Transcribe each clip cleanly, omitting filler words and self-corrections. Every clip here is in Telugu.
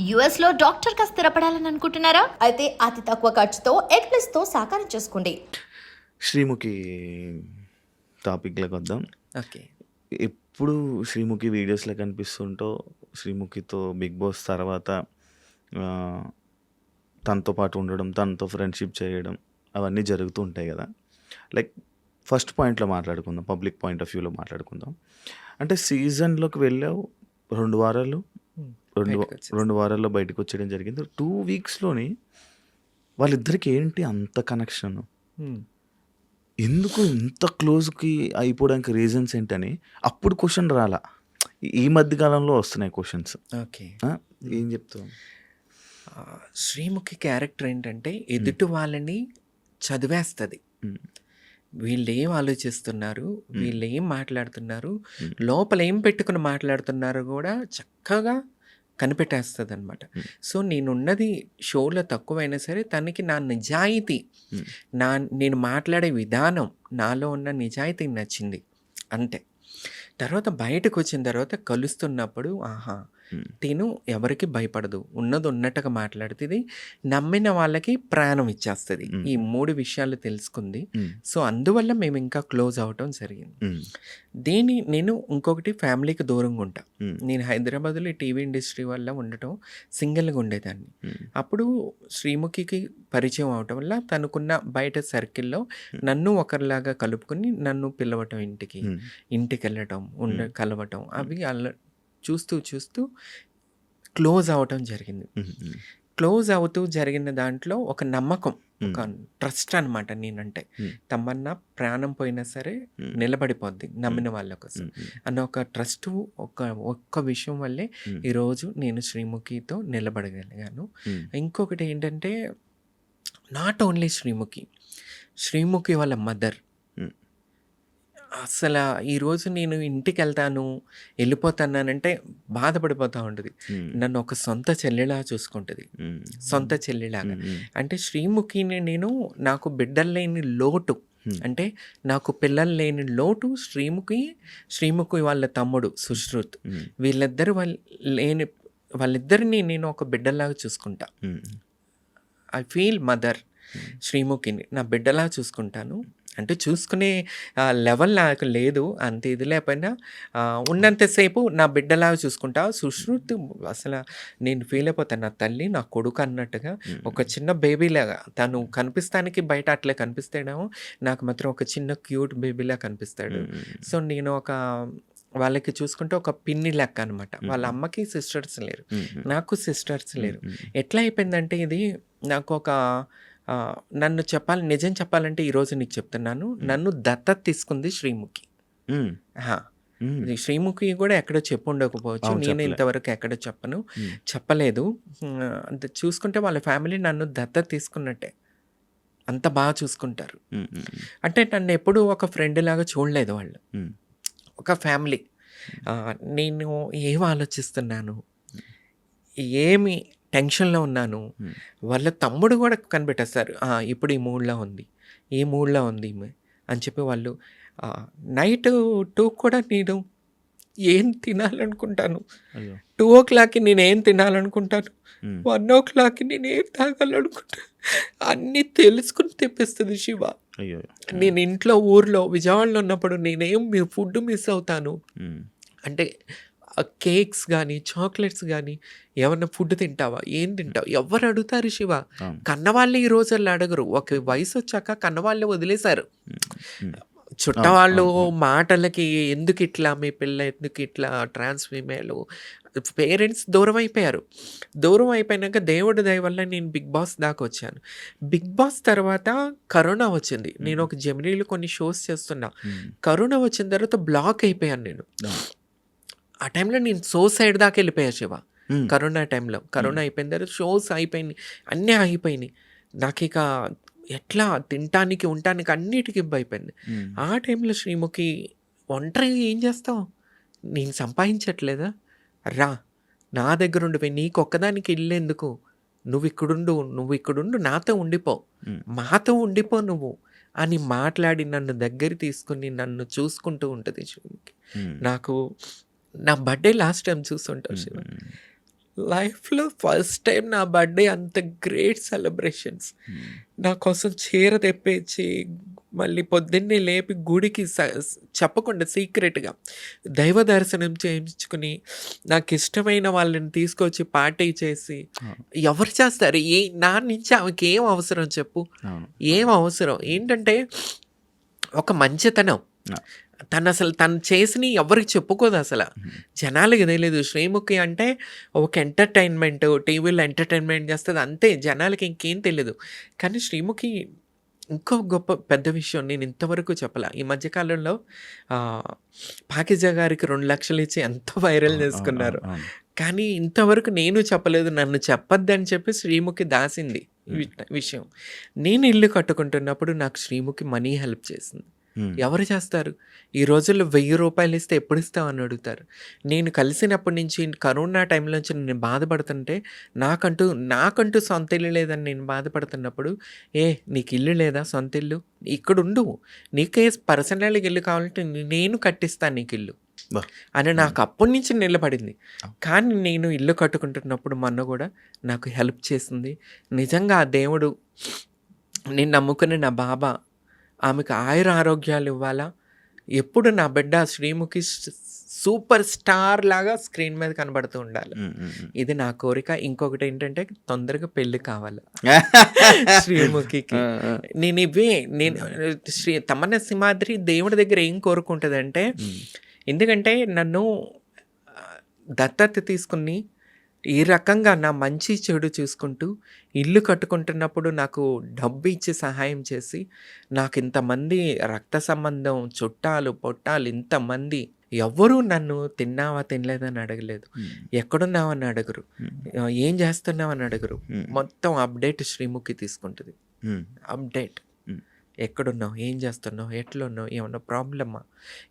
యుఎస్లో డాక్టర్గా స్థిరపడాలని అనుకుంటున్నారా? అయితే అతి తక్కువ ఖర్చుతో ఎగ్ప్లస్తో సాకారం చేసుకోండి. శ్రీముఖి టాపిక్లోకి వద్దాం. ఓకే. ఎప్పుడు శ్రీముఖి వీడియోస్లో కనిపిస్తుంటో శ్రీముఖితో బిగ్ బాస్ తర్వాత ఆ, తనతో పాటు ఉండడం, తనతో ఫ్రెండ్షిప్ చేయడం అవన్నీ జరుగుతూ ఉంటాయి కదా. లైక్ ఫస్ట్ పాయింట్లో మాట్లాడుకుందాం, పబ్లిక్ పాయింట్ ఆఫ్ వ్యూలో మాట్లాడుకుందాం. అంటే సీజన్లోకి వెళ్ళావు 2 వారాలు, బయటకొచ్చేసి. 2 వారాల్లో బయటకు వచ్చేయడం జరిగింది. 2 వీక్స్లోని వాళ్ళిద్దరికి ఏంటి అంత కనెక్షన్, ఎందుకు ఇంత క్లోజ్కి అయిపోవడానికి రీజన్స్ ఏంటని అప్పుడు క్వశ్చన్ రాలా. ఈ మధ్య కాలంలో వస్తున్నాయి క్వశ్చన్స్. ఓకే. ఏం చెప్తావు? శ్రీముఖి క్యారెక్టర్ ఏంటంటే ఎదుటి వాళ్ళని చదివేస్తుంది. మ్మ్. వీళ్ళు ఏం ఆలోచిస్తున్నారు, వీళ్ళు ఏం మాట్లాడుతున్నారు, మ్మ్. లోపల ఏం పెట్టుకుని మాట్లాడుతున్నారు కూడా చక్కగా కనిపెట్టేస్తుంది అనమాట. మ్మ్. సో నేనున్నది షోలో తక్కువైనా సరే తనకి నా నిజాయితీ, మ్మ్. నేను మాట్లాడే విధానం, నాలో ఉన్న నిజాయితీ నచ్చింది అంతే. తర్వాత బయటకు వచ్చిన తర్వాత కలుస్తున్నప్పుడు ఆహా మ్మ్. తిను ఎవరికి భయపడదు, ఉన్నది ఉన్నట్టుగా మాట్లాడుతుంది, నమ్మిన వాళ్ళకి ప్రాణం ఇచ్చేస్తుంది. మ్మ్. ఈ 3 విషయాలు తెలుసుకుంది. మ్మ్. సో అందువల్ల మేము ఇంకా క్లోజ్ అవటం జరిగింది. మ్మ్. నేను ఇంకొకటి ఫ్యామిలీకి దూరంగా ఉంటా. మ్మ్. నేను హైదరాబాద్లో ఈ టీవీ ఇండస్ట్రీ వల్ల ఉండటం సింగిల్గా ఉండేదాన్ని. మ్మ్. అప్పుడు శ్రీముఖికి పరిచయం అవటం వల్ల తనకున్న బయట సర్కిల్లో నన్ను ఒకరిలాగా కలుపుకొని నన్ను పిలవటం, మ్మ్. ఇంటికి వెళ్ళటం, కలవటం, అవి అలా చూస్తూ క్లోజ్ అవటం జరిగింది. మ్మ్. క్లోజ్ అవుతూ జరిగిన దాంట్లో ఒక నమ్మకం, ఒక మ్మ్. ట్రస్ట్ అనమాట. నేనంటే మ్మ్. తమన్నా ప్రాణం పోయినా సరే మ్మ్. నిలబడిపోద్ది నమ్మిన వాళ్ళ కోసం మ్మ్. అన్న ఒక ట్రస్ట్, ఒక్క విషయం వల్లే మ్మ్. ఈరోజు నేను శ్రీముఖితో నిలబడగలిగాను. మ్మ్. ఇంకొకటి ఏంటంటే నాట్ ఓన్లీ శ్రీముఖి వాళ్ళ మదర్. మ్మ్. అసలు ఈరోజు నేను ఇంటికి వెళ్తాను, వెళ్ళిపోతానంటే బాధపడిపోతూ ఉంటుంది. మ్మ్. నన్ను ఒక సొంత చెల్లిలా చూసుకుంటుంది, మ్మ్. సొంత చెల్లిలాగా. మ్మ్. అంటే శ్రీముఖిని నాకు బిడ్డలు లేని లోటు, మ్మ్. అంటే నాకు పిల్లలు లేని లోటు శ్రీముఖి వాళ్ళ తమ్ముడు సుశ్రుత్, మ్మ్. వాళ్ళిద్దరిని నేను ఒక బిడ్డలాగా చూసుకుంటా. మ్మ్. I feel mother. శ్రీముఖిని నా బిడ్డలా చూసుకుంటాను. అంటే చూసుకునే లెవెల్ నాకు లేదు, అంత ఇది లేకపోయినా ఉన్నంతసేపు నా బిడ్డలాగా చూసుకుంటా. సుశ్రుత్ అసలు నేను ఫీల్ అయిపోతాను, నా తల్లి నా కొడుకు అన్నట్టుగా. ఒక చిన్న బేబీలాగా తను కనిపిస్తానికి బయట అట్లా కనిపిస్తాడేమో, నాకు మాత్రం ఒక చిన్న క్యూట్ బేబీలా కనిపిస్తాడు. సో నేను వాళ్ళకి చూసుకుంటే ఒక పిన్ని లెక్క అనమాట. వాళ్ళ అమ్మకి సిస్టర్స్ లేరు, నాకు సిస్టర్స్ లేరు. ఎట్లా అయిపోయిందంటే ఇది నాకు ఒక నిజం చెప్పాలంటే ఈరోజు నీకు చెప్తున్నాను, నన్ను దత్తత తీసుకుంది శ్రీముఖి. మ్మ్. హా, మ్మ్. ఇది శ్రీముఖి కూడా ఎక్కడో చెప్పు ఉండకపోవచ్చు, అవును, నేను చెప్పలే. ఇంతవరకు ఎక్కడ చెప్పలేదు. అంత చూసుకుంటే వాళ్ళ ఫ్యామిలీ నన్ను దత్తత తీసుకున్నట్టే, అంత బాగా చూసుకుంటారు. మ్మ్. అంటే నన్ను ఎప్పుడూ ఒక ఫ్రెండ్ లాగా చూడలేదు వాళ్ళు, మ్మ్. ఒక ఫ్యామిలీ. నేను ఏం ఆలోచిస్తున్నాను, ఏమి టెన్షన్లో ఉన్నాను, వాళ్ళ తమ్ముడు కూడా కనిపెట్టేస్తారు. ఇప్పుడు ఈ మూడ్లో ఉంది, ఈ మూడ్లో ఉంది ఈమె అని చెప్పి వాళ్ళు. నైట్ 2 కూడా నేను ఏం తినాలనుకుంటాను, అయ్యో. 2 o'clockకి నేను ఏం తినాలనుకుంటాను, మ్మ్. 1 o'clockకి నేను ఏం తాగాలనుకుంటాను, అన్నీ తెలుసుకుని తెప్పిస్తుంది శివ. అయ్యో. నేను ఇంట్లో ఊర్లో విజయవాడలో ఉన్నప్పుడు ఫుడ్ మిస్ అవుతాను. మ్మ్. అంటే కేక్స్ కానీ చాక్లెట్స్ కానీ ఏమన్నా ఫుడ్ తింటావా, ఏం తింటావు, ఎవరు అడుగుతారు శివ? అవును. కన్నవాళ్ళు ఈ రోజుల్లో అడగరు, ఒక వయసు వచ్చాక కన్నవాళ్ళే వదిలేశారు. మ్మ్. చుట్టవాళ్ళు అవును. మాటలకి ఎందుకు ఇట్లా, మీ పిల్ల ఎందుకు ఇట్లా, ట్రాన్స్ ఫీమేల్, పేరెంట్స్ దూరం అయిపోయారు. దూరం అయిపోయినాక దేవుడి దయ వల్ల నేను బిగ్ బాస్ దాకా వచ్చాను. బిగ్ బాస్ తర్వాత కరోనా వచ్చింది. నేను ఒక జెమినీలో కొన్ని షోస్ చేస్తున్నా. మ్మ్. కరోనా వచ్చిన తర్వాత బ్లాక్ అయిపోయాను నేను. అవును. ఆ టైంలో నేను సైడ్ దాకా వెళ్ళిపోయా శివ. మ్మ్. కరోనా టైంలో, కరోనా అయిపోయిన తర్వాత షోస్ అయిపోయినాయి, అన్నీ ఆగిపోయినాయి. నాకు ఇక ఎట్లా తినటానికి ఉండటానికి అన్నిటికీ ఇబ్బంది. మ్మ్. ఆ టైంలో శ్రీముఖి, ఒంటరిగా ఏం చేస్తావు, నేను సంపాదించట్లేదా, రా నా దగ్గర ఉండిపోయి, నీకు ఒక్కదానికి ఇల్లు ఎందుకు, నువ్వు ఇక్కడుండు, నాతో ఉండిపో, మ్మ్. మాతో ఉండిపో నువ్వు అని మాట్లాడి నన్ను దగ్గర తీసుకుని నన్ను చూసుకుంటూ ఉంటుంది శ్రీముఖి. మ్మ్. నాకు నా బర్త్డే లాస్ట్ టైం చూస్తుంటావు శివ, మ్మ్. లైఫ్‌లో ఫస్ట్ టైం నా బర్త్‌డే అంత గ్రేట్ సెలబ్రేషన్స్. నా కోసం చీర తెప్పించి, మళ్ళీ పొద్దున్నే లేపి గుడికి చెప్పకుండా సీక్రెట్‌గా దైవ దర్శనం చేయించుకుని, నాకిష్టమైన వాళ్ళని తీసుకొచ్చి పార్టీ చేసి, ఎవరు చేస్తారు? నా నుంచి ఆమెకేం అవసరం చెప్పు? అవును. ఏం అవసరం? ఏంటంటే ఒక మంచితనం. తను చేసినయి ఎవరికి చెప్పుకోదు అసల. జనాలకి తెలీదు. శ్రీముఖి అంటే ఒక ఎంటర్‌టైన్‌మెంట్, టీవీలో ఎంటర్‌టైన్‌మెంట్ చేస్తది అంతే. జనాలకి ఇంకేం తెలీదు. కానీ శ్రీముఖి ఇంకో గొప్ప పెద్ద విషయం నేను ఇంతవరకు చెప్పలా. ఈ మధ్య కాలంలో పాకిజా గారికి 2,00,000 ఇచ్చి ఎంతో వైరల్ చేసుకున్నారు. అవును. కానీ ఇంతవరకు నేను చెప్పలేదు. నన్ను చెప్పొద్దని చెప్పి శ్రీముఖి దాసింది విషయం. నేను ఇల్లు కట్టుకుంటున్నప్పుడు నాకు శ్రీముఖి మనీ హెల్ప్ చేసింది. ఎవరు చేస్తారు? ఈ రోజుల్లో ₹1000 ఇస్తే ఎప్పుడు ఇస్తావని అడుగుతారు. నేను కలిసినప్పటి నుంచి కరోనా టైంలో నుంచి నేను బాధపడుతుంటే, నాకంటూ సొంత ఇల్లు లేదని నేను బాధపడుతున్నప్పుడు, నీకు ఇల్లు లేదా? సొంత ఇల్లు ఇక్కడ ఉండు, నీకే పర్సనల్గా ఇల్లు కావాలంటే నేను కట్టిస్తాను నీకు ఇల్లు అని నాకు అప్పటి నుంచి నిలబడింది. కానీ నేను ఇల్లు కట్టుకుంటున్నప్పుడు మొన్న కూడా నాకు హెల్ప్ చేసింది. నిజంగా ఆ దేవుడు, నేను నమ్ముకునే నా బాబా ఆమెకు ఆయుర ఆరోగ్యాలు ఇవ్వాలా. ఎప్పుడు నా బిడ్డ శ్రీముఖి సూపర్ స్టార్ లాగా స్క్రీన్ మీద కనబడుతూ ఉండాలి. ఇది నా కోరిక. ఇంకొకటి ఏంటంటే తొందరగా పెళ్లి కావాలి శ్రీముఖికి. నేను తమన్నా సింహాద్రి దేవుడి దగ్గర ఏం కోరుకుంటుందంటే, ఎందుకంటే నన్ను దత్తత తీసుకుని ఈ రకంగా నా మంచి చెడు చూసుకుంటూ ఇల్లు కట్టుకుంటున్నప్పుడు నాకు డబ్బు ఇచ్చి సహాయం చేసి, నాకు ఇంతమంది రక్త సంబంధం, చుట్టాలు పొట్టాలు ఇంతమంది ఎవ్వరూ నన్ను తిన్నావా తినలేదని అడగలేదు. ఎక్కడున్నావని అడగరు, ఏం చేస్తున్నావని అడగరు. మొత్తం అప్డేట్ శ్రీముఖి తీసుకుంటుంది. అప్డేట్, ఎక్కడున్నావు, ఏం చేస్తున్నావు, ఎట్లున్నావు, ఏమన్నా ప్రాబ్లమ్మా,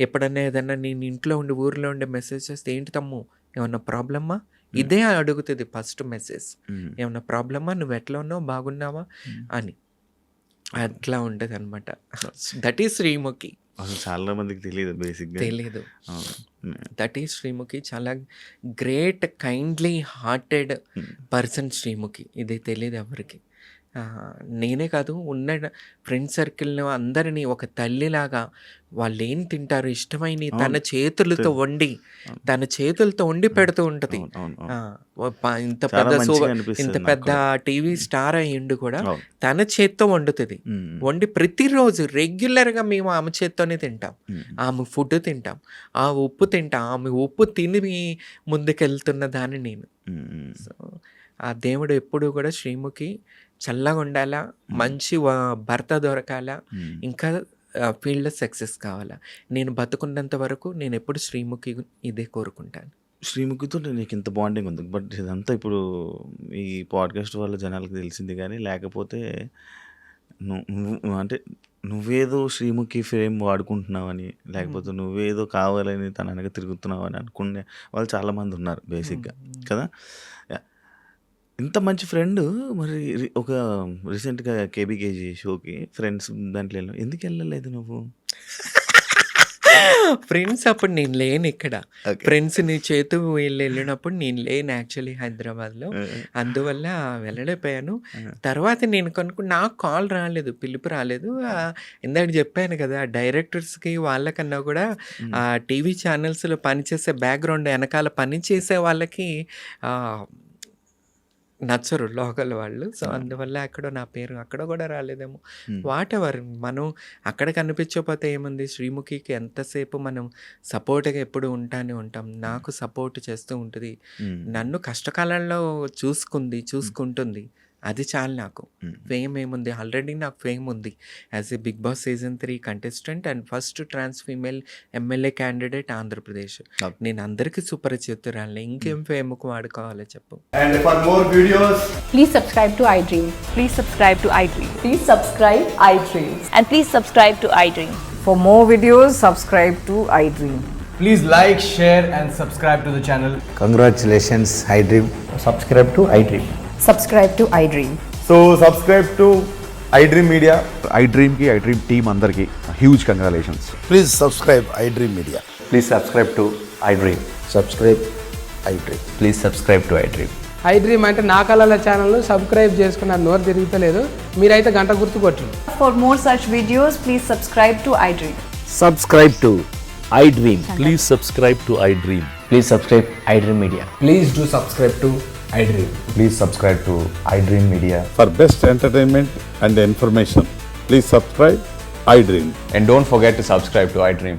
ఎప్పుడన్నా ఏదన్నా నేను ఇంట్లో ఉండి ఊరిలో ఉండే మెసేజ్ చేస్తే, ఏంటి తమ్ము ఏమన్నా ప్రాబ్లమ్మా, ఇదే అడుగుతుంది ఫస్ట్ మెసేజ్. ఏమన్నా ప్రాబ్లమా, నువ్వు ఎట్లా ఉన్నావు, బాగున్నావా అని. అట్లా ఉంటుంది అనమాట. That is Sreemukhi. అసలు చాలా మందికి తెలియదు, బేసిక్గా తెలీదు. That is Sreemukhi. చాలా great, kindly hearted person Sreemukhi. ఇది తెలియదు ఎవరికి. నేనే కాదు, ఉన్న ఫ్రెండ్ సర్కిల్ను అందరినీ ఒక తల్లిలాగా, వాళ్ళు ఏం తింటారు ఇష్టమైన తన చేతులతో వండి పెడుతూ ఉంటుంది. ఇంత పెద్ద టీవీ స్టార్ అయ్యిండు కూడా తన చేత్తో వండుతుంది. వండి ప్రతిరోజు రెగ్యులర్గా మేము ఆమె చేత్తోనే తింటాం. ఆమె ఫుడ్ తింటాం, ఆ ఉప్పు తింటాం. ఆమె ఉప్పు తిని ముందుకెళ్తున్న దాన్ని నేను. సో ఆ దేవుడు ఎప్పుడు కూడా శ్రీముఖి చల్లగా ఉండాలా, మంచి భర్త దొరకాలా, ఇంకా ఫీల్డ్లో సక్సెస్ కావాలా. నేను బతుకున్నంత వరకు నేను ఎప్పుడు శ్రీముఖి ఇదే కోరుకుంటాను. శ్రీముఖితో నీకు ఇంత బాండింగ్ ఉంది, బట్ ఇదంతా ఇప్పుడు ఈ పాడ్కాస్ట్ వల్ల జనాలకు తెలిసింది. కానీ లేకపోతే అంటే నువ్వేదో శ్రీముఖి ఫ్రేమ్ వాడుకుంటున్నావని, లేకపోతే నువ్వేదో కావాలని తన వెనక తిరుగుతున్నావు అని అనుకునే వాళ్ళు చాలామంది ఉన్నారు బేసిక్గా కదా. ఇంత మంచి ఫ్రెండ్, మరి ఒక రీసెంట్గా కేబీకేజీ షోకి ఫ్రెండ్స్ దాంట్లో ఎందుకు వెళ్ళలేదు నువ్వు? ఫ్రెండ్స్ అప్పుడు నేను లేను ఇక్కడ. ఫ్రెండ్స్ నీ చేతు వెళ్ళినప్పుడు నేను లేను యాక్చువల్లీ హైదరాబాద్లో. అందువల్ల వెళ్ళలేకపోయాను. తర్వాత నేను నాకు కాల్ రాలేదు, పిలుపు రాలేదు. ఇందాక చెప్పాను కదా, డైరెక్టర్స్కి వాళ్ళకన్నా కూడా టీవీ ఛానల్స్లో పనిచేసే బ్యాక్గ్రౌండ్ వెనకాల పని చేసే వాళ్ళకి నచ్చరు లోకల్ వాళ్ళు. సో అందువల్ల అక్కడ నా పేరు అక్కడ కూడా రాలేదేమో. వాట్ ఎవర్, మనం అక్కడ కనిపించకపోతే ఏముంది, శ్రీముఖికి ఎంతసేపు మనం సపోర్ట్గా ఎప్పుడు ఉంటాం. నాకు సపోర్ట్ చేస్తూ ఉంటుంది, నన్ను కష్టకాలంలో చూసుకుంటుంది. అది చాలు నాకు. ఫేమ్ ఏముంది, ఆల్రెడీ నాకు ఫేమ్ ఉంది as a Bigg Boss season 3 contestant and first trans female MLA candidate Andhra Pradesh. నేను అందరికీ సుపరిచితురాలని, ఇంకేం ఫేమ్కు వాడుకోవాలో చెప్పు. And for more videos, Please subscribe to iDream. Please subscribe to iDream. Please subscribe iDream. And please subscribe to iDream. For more videos, subscribe to iDream. please like, share and subscribe to the channel. Congratulations, iDream. Subscribe to iDream. Subscribe to iDream. So subscribe to iDream Media. iDream team అందరికి huge congratulations. Please subscribe iDream Media. Please subscribe to iDream. Subscribe iDream. Please subscribe to iDream. I dream అంటే నా కళల ఛానల్ను సబ్స్క్రైబ్ చేసుకున్న నోరు తిరుగుతలేదు, మీరైతే గంట గుర్తు కొట్టండి. For more such videos, please subscribe to iDream. Subscribe to iDream. Please subscribe to iDream. Please subscribe iDream Media. Please do subscribe to iDream. Please subscribe to iDream Media. For best entertainment and information, please subscribe iDream. And don't forget to subscribe to iDream.